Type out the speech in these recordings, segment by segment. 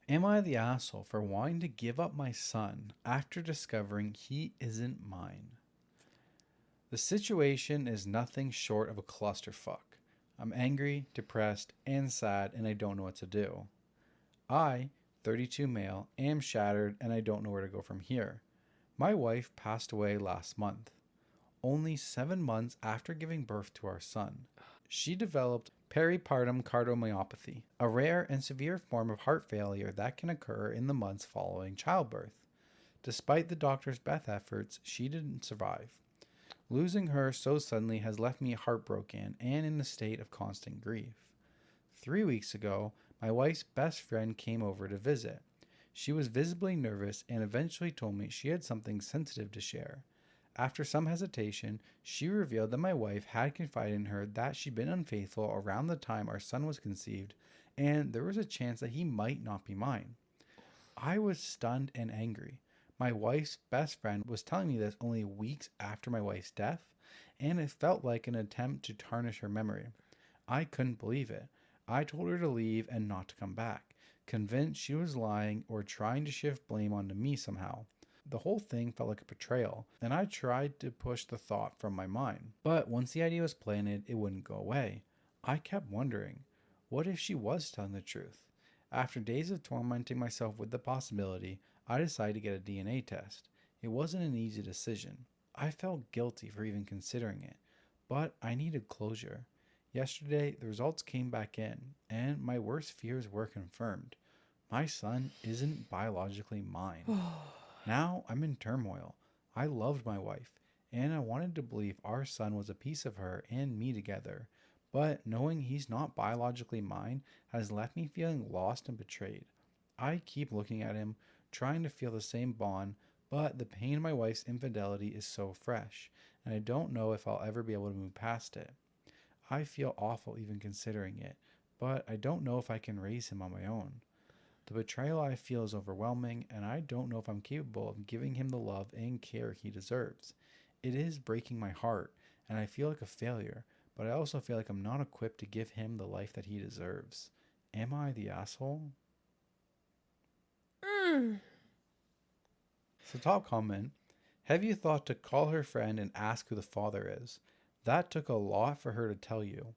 Am I the asshole for wanting to give up my son after discovering he isn't mine? The situation is nothing short of a clusterfuck. I'm angry, depressed, and sad, and I don't know what to do. I, 32 male, am shattered and I don't know where to go from here. My wife passed away last month, only 7 months after giving birth to our son. She developed peripartum cardiomyopathy, a rare and severe form of heart failure that can occur in the months following childbirth. Despite the doctor's best efforts, she didn't survive. Losing her so suddenly has left me heartbroken and in a state of constant grief. 3 weeks ago, my wife's best friend came over to visit. She was visibly nervous and eventually told me she had something sensitive to share. After some hesitation, she revealed that my wife had confided in her that she'd been unfaithful around the time our son was conceived, and there was a chance that he might not be mine. I was stunned and angry. My wife's best friend was telling me this only weeks after my wife's death, and it felt like an attempt to tarnish her memory. I couldn't believe it. I told her to leave and not to come back, convinced she was lying or trying to shift blame onto me somehow. The whole thing felt like a betrayal, and I tried to push the thought from my mind. But once the idea was planted, it wouldn't go away. I kept wondering, what if she was telling the truth? After days of tormenting myself with the possibility, I decided to get a DNA test. It wasn't an easy decision. I felt guilty for even considering it, but I needed closure. Yesterday, the results came back in, and my worst fears were confirmed. My son isn't biologically mine. Now I'm in turmoil. I loved my wife, and I wanted to believe our son was a piece of her and me together. But knowing he's not biologically mine has left me feeling lost and betrayed. I keep looking at him, trying to feel the same bond, but the pain of my wife's infidelity is so fresh, and I don't know if I'll ever be able to move past it. I feel awful even considering it, but I don't know if I can raise him on my own. The betrayal I feel is overwhelming, and I don't know if I'm capable of giving him the love and care he deserves. It is breaking my heart, and I feel like a failure, but I also feel like I'm not equipped to give him the life that he deserves. Am I the asshole? Mm. So, top comment. Have you thought to call her friend and ask who the father is? That took a lot for her to tell you.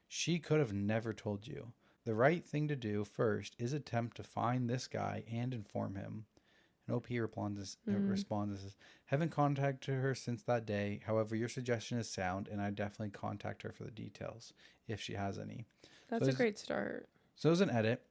She could have never told you. The right thing to do first is attempt to find this guy and inform him. And OP Mm. responds, haven't contacted her since that day. However, your suggestion is sound, and I definitely contact her for the details if she has any. So That's a as, great start. so as an edit,